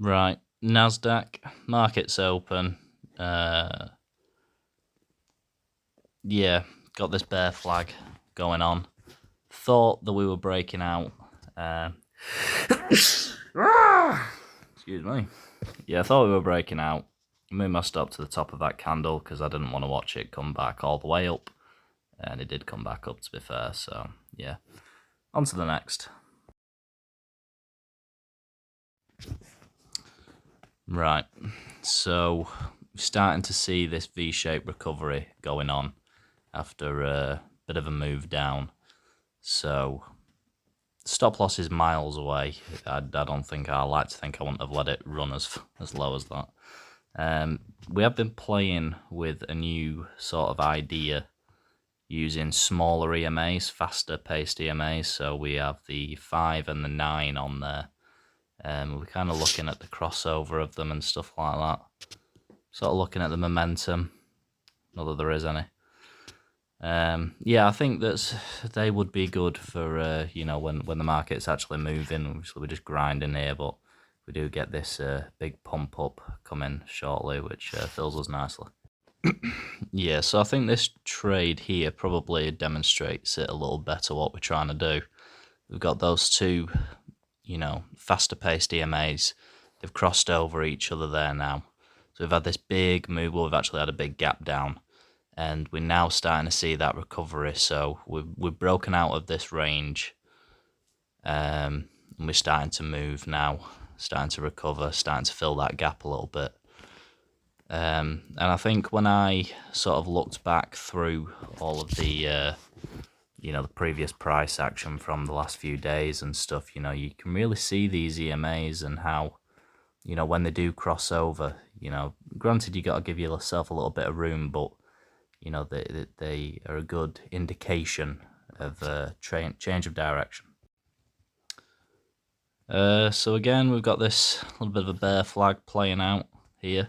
Right, Nasdaq market's open. Yeah, got this bear flag going on. Thought that we were breaking out. Excuse me. Yeah, I thought we were breaking out. Moved my stop to the top of that candle because I didn't want to watch it come back all the way up. And it did come back up, to be fair, so yeah. On to the next. Right, so we're starting to see this V-shaped recovery going on after a bit of a move down. So stop loss is miles away. I don't think I like to think I wouldn't have let it run as low as that. We have been playing with a new sort of idea using smaller EMAs, faster paced EMAs. So we have the 5 and the 9 on there. We're kind of looking at the crossover of them and stuff like that. Sort of looking at the momentum, not that there is any. Yeah, I think that they would be good for when the market's actually moving. Obviously, we're just grinding here, but we do get this big pump up coming shortly, which fills us nicely. Yeah, so I think this trade here probably demonstrates it a little better what we're trying to do. We've got those two, faster paced EMAs. They've crossed over each other there now. So we've had this big move, we've actually had a big gap down. And we're now starting to see that recovery. So we've broken out of this range. And we're starting to move now, starting to recover, starting to fill that gap a little bit. And I think when I sort of looked back through all of the the previous price action from the last few days and stuff, you can really see these EMAs and how, when they do cross over, granted you got to give yourself a little bit of room, but, they are a good indication of a change of direction. So again, we've got this little bit of a bear flag playing out here.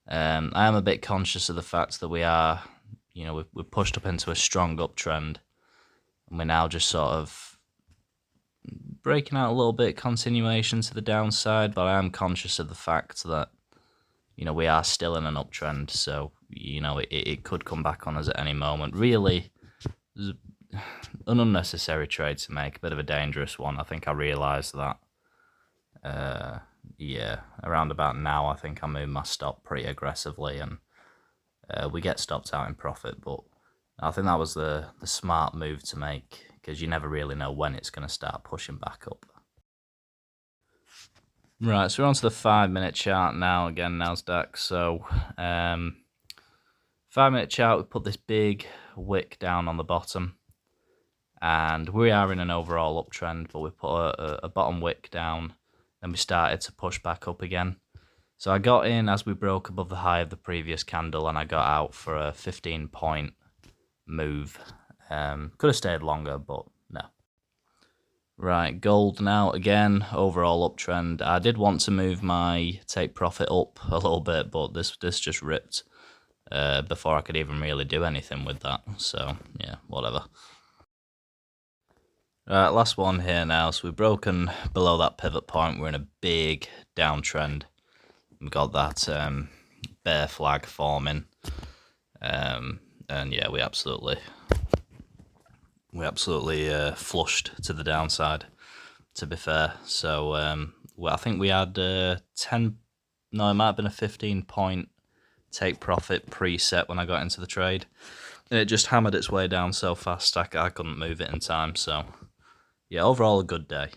I am a bit conscious of the fact that we are, we've pushed up into a strong uptrend. And we're now just sort of breaking out a little bit, continuation to the downside, but I am conscious of the fact that, we are still in an uptrend, so, it could come back on us at any moment. Really, an unnecessary trade to make, a bit of a dangerous one. I think I realised that. Yeah, around about now, I think I moved my stop pretty aggressively, and we get stopped out in profit, but I think that was the smart move to make, because you never really know when it's going to start pushing back up. Right, so we're on to the 5-minute chart now, again, Nasdaq. So, 5-minute chart, we put this big wick down on the bottom, and we are in an overall uptrend, but we put a bottom wick down, then we started to push back up again. So I got in as we broke above the high of the previous candle, and I got out for a 15-point move. Could have stayed longer, but no. Right, gold now, again, overall uptrend. I did want to move my take profit up a little bit, but this just ripped before I could even really do anything with that. So, yeah, whatever. Right, last one here now. So we've broken below that pivot point. We're in a big downtrend. We've got that bear flag forming. And yeah, we absolutely flushed to the downside, to be fair. So I think we had it might have been a 15-point take profit preset when I got into the trade, and it just hammered its way down so fast I couldn't move it in time. So yeah, overall a good day.